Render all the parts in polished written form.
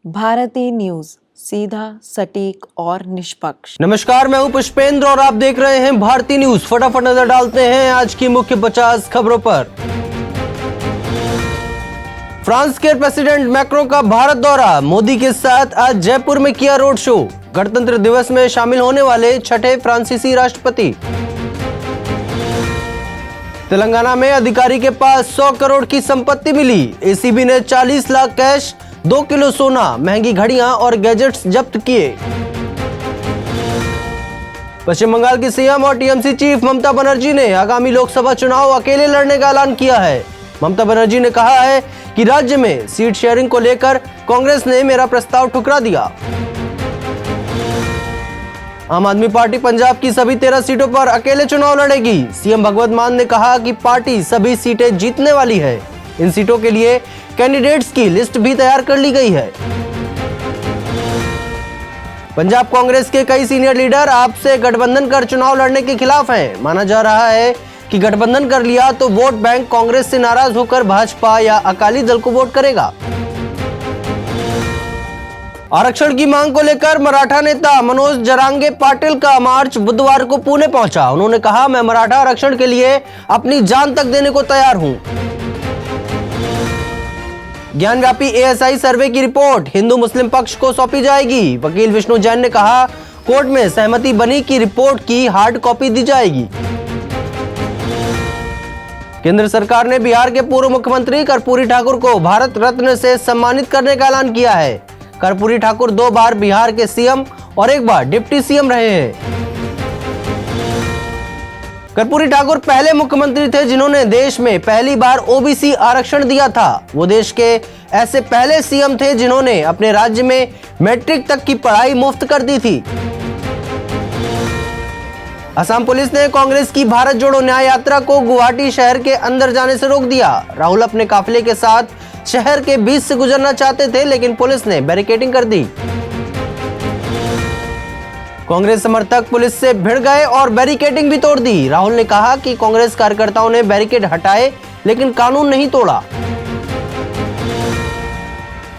Bharti news, सीधा, सटीक और निष्पक्ष। नमस्कार, मैं हूं पुष्पेंद्र और आप देख रहे हैं भारती न्यूज। फटाफट नजर डालते हैं आज की मुख्य 50 खबरों पर। फ्रांस के प्रेसिडेंट मैक्रो का भारत दौरा, मोदी के साथ आज जयपुर में किया रोड शो। गणतंत्र दिवस में शामिल होने वाले छठे फ्रांसीसी राष्ट्रपति। तेलंगाना में अधिकारी के पास 100 करोड़ की संपत्ति मिली। एसीबी ने 40 लाख कैश, 2 किलो सोना, महंगी घड़ियां और गैजेट्स जब्त किए। पश्चिम बंगाल की सीएम और टीएमसी चीफ ममता बनर्जी ने आगामी लोकसभा चुनाव अकेले लड़ने का ऐलान किया है। ममता बनर्जी ने कहा है कि राज्य में सीट शेयरिंग को लेकर कांग्रेस ने मेरा प्रस्ताव ठुकरा दिया। आम आदमी पार्टी पंजाब की सभी 13 सीटों पर अकेले चुनाव लड़ेगी। सीएम भगवंत मान ने कहा कि पार्टी सभी सीटें जीतने वाली है। इन सीटों के लिए कैंडिडेट्स की लिस्ट भी तैयार कर ली गई है। पंजाब कांग्रेस के कई सीनियर लीडर आपसे गठबंधन कर चुनाव लड़ने के खिलाफ हैं। माना जा रहा है कि गठबंधन कर लिया तो वोट बैंक कांग्रेस से नाराज होकर भाजपा या अकाली दल को वोट करेगा। आरक्षण की मांग को लेकर मराठा नेता मनोज जरांगे पाटिल का मार्च बुधवार को पुणे पहुंचा। उन्होंने कहा, मैं मराठा आरक्षण के लिए अपनी जान तक देने को तैयार हूं। ज्ञानव्यापी एएसआई सर्वे की रिपोर्ट हिंदू मुस्लिम पक्ष को सौंपी जाएगी। वकील विष्णु जैन ने कहा, कोर्ट में सहमति बनी कि रिपोर्ट की हार्ड कॉपी दी जाएगी। केंद्र सरकार ने बिहार के पूर्व मुख्यमंत्री कर्पूरी ठाकुर को भारत रत्न से सम्मानित करने का ऐलान किया है। कर्पूरी ठाकुर 2 बार बिहार के सीएम और 1 बार डिप्टी सीएम रहे हैं। कर्पूरी ठाकुर पहले मुख्यमंत्री थे जिन्होंने देश में पहली बार ओबीसी आरक्षण दिया था। वो देश के ऐसे पहले सीएम थे जिन्होंने अपने राज्य में मैट्रिक तक की पढ़ाई मुफ्त कर दी थी। असम पुलिस ने कांग्रेस की भारत जोड़ो न्याय यात्रा को गुवाहाटी शहर के अंदर जाने से रोक दिया। राहुल अपने काफिले के साथ शहर के बीच से गुजरना चाहते थे, लेकिन पुलिस ने बैरिकेडिंग कर दी। कांग्रेस समर्थक पुलिस से भिड़ गए और बैरिकेडिंग भी तोड़ दी। राहुल ने कहा कि कांग्रेस कार्यकर्ताओं ने बैरिकेड हटाए लेकिन कानून नहीं तोड़ा।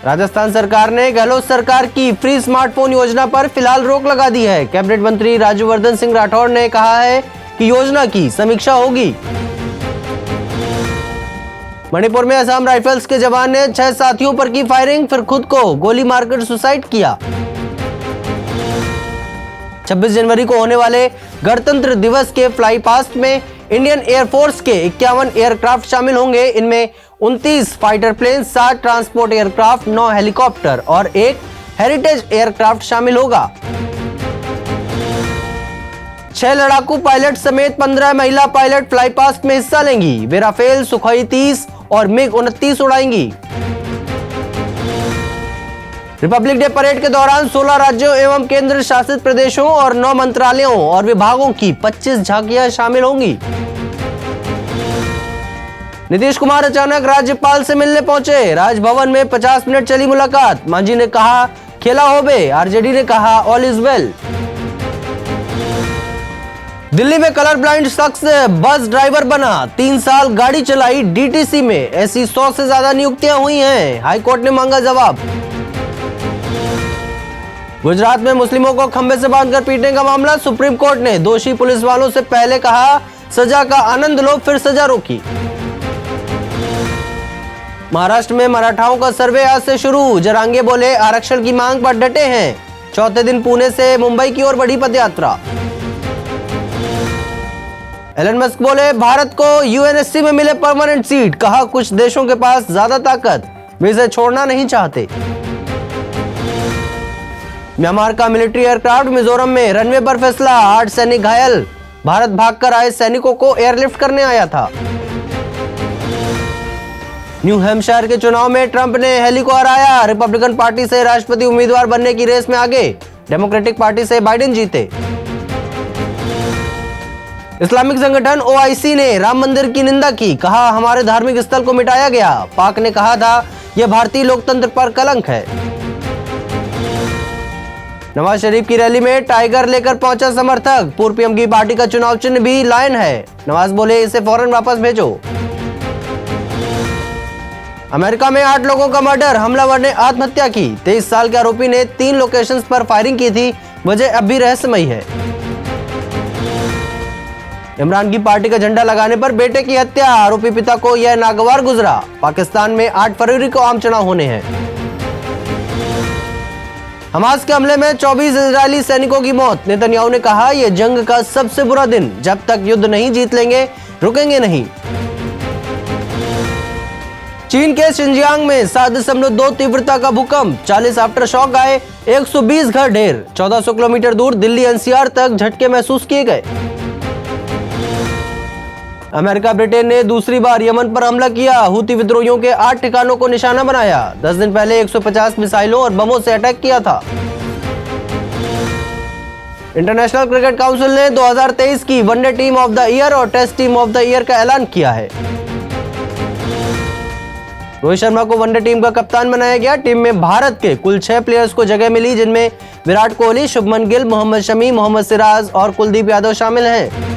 राजस्थान सरकार ने गहलोत सरकार की फ्री स्मार्टफोन योजना पर फिलहाल रोक लगा दी है। कैबिनेट मंत्री राज्यवर्धन सिंह राठौड़ ने कहा है कि योजना की समीक्षा होगी। मणिपुर में असम राइफल्स के जवान ने 6 साथियों पर की फायरिंग, फिर खुद को गोली मारकर सुसाइड किया। 26 जनवरी को होने वाले गणतंत्र दिवस के फ्लाई पास्ट में इंडियन एयरफोर्स के 51 एयरक्राफ्ट शामिल होंगे। इनमें 29 fighter plane, 7 transport aircraft, 9 helicopter और 1 हेरिटेज एयरक्राफ्ट शामिल होगा। 6 लड़ाकू पायलट समेत 15 महिला पायलट फ्लाई पास्ट में हिस्सा लेंगी। वे राफेल, सुखोई 30 और मिग 29 उड़ाएंगी। रिपब्लिक डे परेड के दौरान 16 राज्यों एवं केंद्र शासित प्रदेशों और 9 मंत्रालयों और विभागों की 25 झांकियां शामिल होंगी। नीतीश कुमार अचानक राज्यपाल से मिलने पहुंचे। राजभवन में 50 मिनट चली मुलाकात। मांझी ने कहा, खेला होबे। आरजेडी ने कहा, ऑल इज वेल। दिल्ली में कलर ब्लाइंड शख्स बस ड्राइवर बना, 3 साल गाड़ी चलाई डीटीसी में। ऐसी 100 से ज्यादा नियुक्तियां हुई हैं। हाईकोर्ट ने मांगा जवाब। गुजरात में मुस्लिमों को खंबे से बांधकर पीटने का मामला, सुप्रीम कोर्ट ने दोषी पुलिस वालों से पहले कहा सजा का आनंद लो, फिर सजा रोकी। महाराष्ट्र में मराठाओं का सर्वे आज से शुरू। जरांगे बोले, आरक्षण की मांग पर डटे हैं। चौथे दिन पुणे से मुंबई की ओर बढ़ी पदयात्रा। एलन मस्क बोले, भारत को यूएनएससी में मिले परमानेंट सीट। कहा, कुछ देशों के पास ज्यादा ताकत, वे इसे छोड़ना नहीं चाहते। म्यांमार का मिलिट्री एयरक्राफ्ट मिजोरम में रनवे पर फिसला, 8 सैनिक घायल। भारत भागकर आए सैनिकों को एयरलिफ्ट करने आया था। न्यू हैम्पशायर के चुनाव में ट्रंप ने हेली को हराया। रिपब्लिकन पार्टी से राष्ट्रपति उम्मीदवार बनने की रेस में आगे, डेमोक्रेटिक पार्टी से बाइडेन जीते। इस्लामिक संगठन ओआईसी ने राम मंदिर की निंदा की। कहा, हमारे धार्मिक स्थल को मिटाया गया। पाक ने कहा था, यह भारतीय लोकतंत्र पर कलंक है। नवाज शरीफ की रैली में टाइगर लेकर पहुंचा समर्थक। पूर्व पीएम की पार्टी का चुनाव चिन्ह भी लायन है। नवाज बोले, इसे फौरन वापस भेजो। अमेरिका में 8 लोगों का मर्डर, हमलावर ने आत्महत्या की। 23 साल के आरोपी ने 3 लोकेशंस पर फायरिंग की थी, वजह अब भी रहस्यमयी है। इमरान की पार्टी का झंडा लगाने पर बेटे की हत्या, आरोपी पिता को यह नागवार गुजरा। पाकिस्तान में 8 फरवरी को आम चुनाव होने हैं। हमास के हमले में 24 इजरायली सैनिकों की मौत, नेतन्याहू ने कहा यह जंग का सबसे बुरा दिन, जब तक युद्ध नहीं जीत लेंगे रुकेंगे नहीं। चीन के शिनजियांग में 7.2 तीव्रता का भूकंप, 40 आफ्टर शॉक आए, 120 घर ढेर। 1400 किलोमीटर दूर दिल्ली एनसीआर तक झटके महसूस किए गए। अमेरिका ब्रिटेन ने दूसरी बार यमन पर हमला किया, हुती विद्रोहियों के 8 ठिकानों को निशाना बनाया। 10 दिन पहले 150 मिसाइलों और बमों से अटैक किया था। इंटरनेशनल क्रिकेट काउंसिल ने 2023 की one day team of the year और test team of the year का ऐलान किया है। रोहित शर्मा को वनडे टीम का कप्तान बनाया गया। टीम में भारत के कुल 6 प्लेयर्स को जगह मिली, जिनमें विराट कोहली, शुभमन गिल, मोहम्मद शमी, मोहम्मद सिराज और कुलदीप यादव शामिल हैं।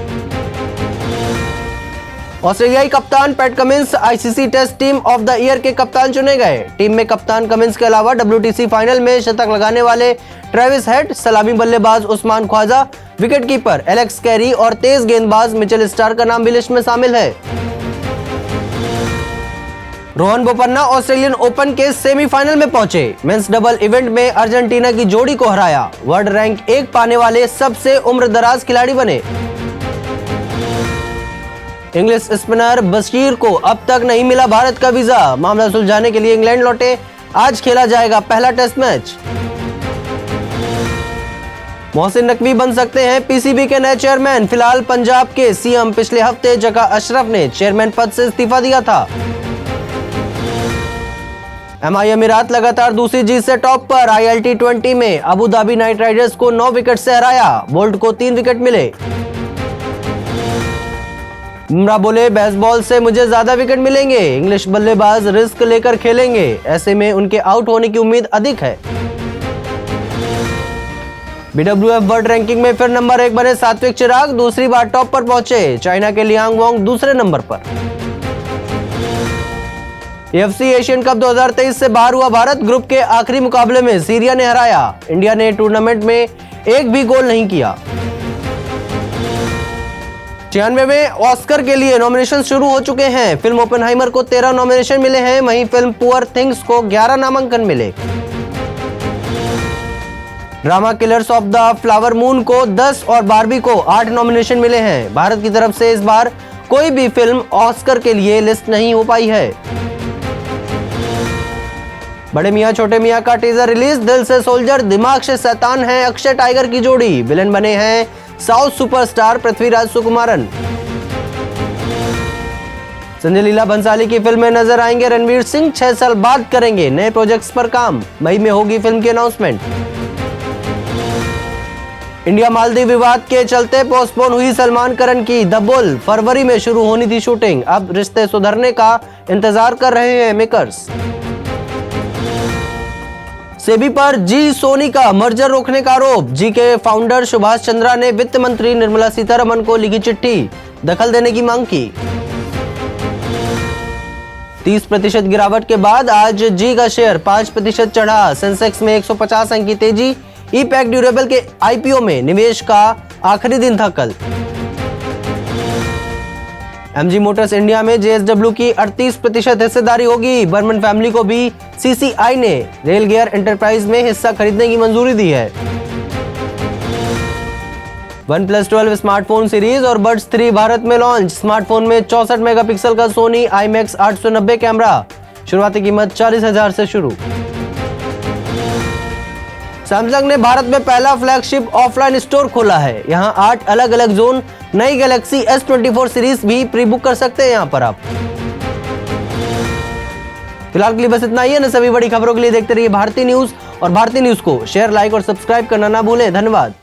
ऑस्ट्रेलियाई कप्तान Pat Cummins ICC test team of the year के कप्तान चुने गए। टीम में कप्तान कमिंस के अलावा WTC फाइनल में शतक लगाने वाले ट्रेविस हेड, सलामी बल्लेबाज Usman Khawaja, wicketkeeper Alex Carey और तेज गेंदबाज मिचेल स्टार्क का नाम भी लिस्ट में शामिल है। रोहन बोपन्ना ऑस्ट्रेलियन ओपन के सेमीफाइनल में पहुंचे। मेंस डबल इवेंट में अर्जेंटीना की जोड़ी को हराया। वर्ल्ड रैंक 1 पाने वाले सबसे उम्रदराज खिलाड़ी बने। इंग्लिश स्पिनर बशीर को अब तक नहीं मिला भारत का वीजा, मामला सुलझाने के लिए इंग्लैंड लौटे। आज खेला जाएगा पहला टेस्ट मैच। मोहसिन नकवी बन सकते हैं पीसीबी के नए चेयरमैन। फिलहाल पंजाब के सीएम पिछले हफ्ते जका अशरफ ने चेयरमैन पद से इस्तीफा दिया था। एमआई अमीरात लगातार दूसरी जीत से टॉप पर। ILT20 में अबू धाबी नाइट राइडर्स को 9 विकेट से हराया। बोल्ट को 3 विकेट मिले। बुमराह बोले बेसबॉल से मुझे ज्यादा विकेट मिलेंगे, इंग्लिश बल्लेबाज रिस्क लेकर खेलेंगे, ऐसे में उनके आउट होने की उम्मीद अधिक है। BWF वर्ल्ड रैंकिंग में फिर नंबर 1 बने सात्विक चिराग, दूसरी बार टॉप पर पहुंचे। चाइना के लियांग वोंग दूसरे नंबर पर। AFC एशियन कप 2023 से बाहर हुआ भारत, ग्रुप के आखिरी मुकाबले में सीरिया ने हराया। इंडिया ने टूर्नामेंट में एक भी गोल नहीं किया। 96वें ऑस्कर के लिए नॉमिनेशन शुरू हो चुके हैं। फिल्म ओपेनहाइमर को 13 नॉमिनेशन मिले हैं, वहीं फिल्म पुअर थिंग्स को 11 नामांकन मिले। Drama killers of the flower moon को 10 और बारबी को 8 नॉमिनेशन मिले हैं। भारत की तरफ से इस बार कोई भी फिल्म ऑस्कर के लिए लिस्ट नहीं हो पाई है। बड़े मियां छोटे मियां का टीजर रिलीज, दिल से सोल्जर दिमाग से शैतान है अक्षय टाइगर की जोड़ी। विलेन बने हैं साउथ सुपरस्टार पृथ्वीराज सुकुमारन। संजय लीला भंसाली की फिल्म में नजर आएंगे रणवीर सिंह, 6 साल बाद करेंगे नए प्रोजेक्ट्स पर काम। मई में होगी फिल्म की अनाउंसमेंट। इंडिया मालदीव विवाद के चलते पोस्टपोन हुई सलमान करन की द बुल, फरवरी में शुरू होनी थी शूटिंग। अब रिश्ते सुधरने का इंतजार कर रहे हैं मेकर्स। सेबी पर जी सोनी का मर्जर रोकने का आरोप। जी के फाउंडर सुभाष चंद्रा ने वित्त मंत्री निर्मला सीतारमण को लिखी चिट्ठी, दखल देने की मांग की। 30% गिरावट के बाद आज जी का शेयर 5% चढ़ा। सेंसेक्स में 150 अंक की तेजी। ई-पैक ड्यूरेबल के आईपीओ में निवेश का आखिरी दिन था कल। MG मोटर्स इंडिया में JSW की 38% हिस्सेदारी होगी। बर्मन फैमिली को भी CCI ने रेल गियर एंटरप्राइज में हिस्सा खरीदने की मंजूरी दी है। OnePlus 12 स्मार्टफोन सीरीज और बड्स 3 भारत में लॉन्च। स्मार्टफोन में 64 मेगापिक्सल का सोनी IMAX 890 कैमरा, शुरुआती कीमत 40,000 से शुरू। सैमसंग ने भारत में पहला फ्लैगशिप ऑफलाइन स्टोर खोला है। यहां 8 अलग अलग जोन, नई गैलेक्सी S24 सीरीज भी प्री बुक कर सकते हैं यहां पर आप। फिलहाल के लिए बस इतना ही है। न सभी बड़ी खबरों के लिए देखते रहिए भारती न्यूज, और भारती न्यूज को शेयर, लाइक और सब्सक्राइब करना ना भूलें। धन्यवाद।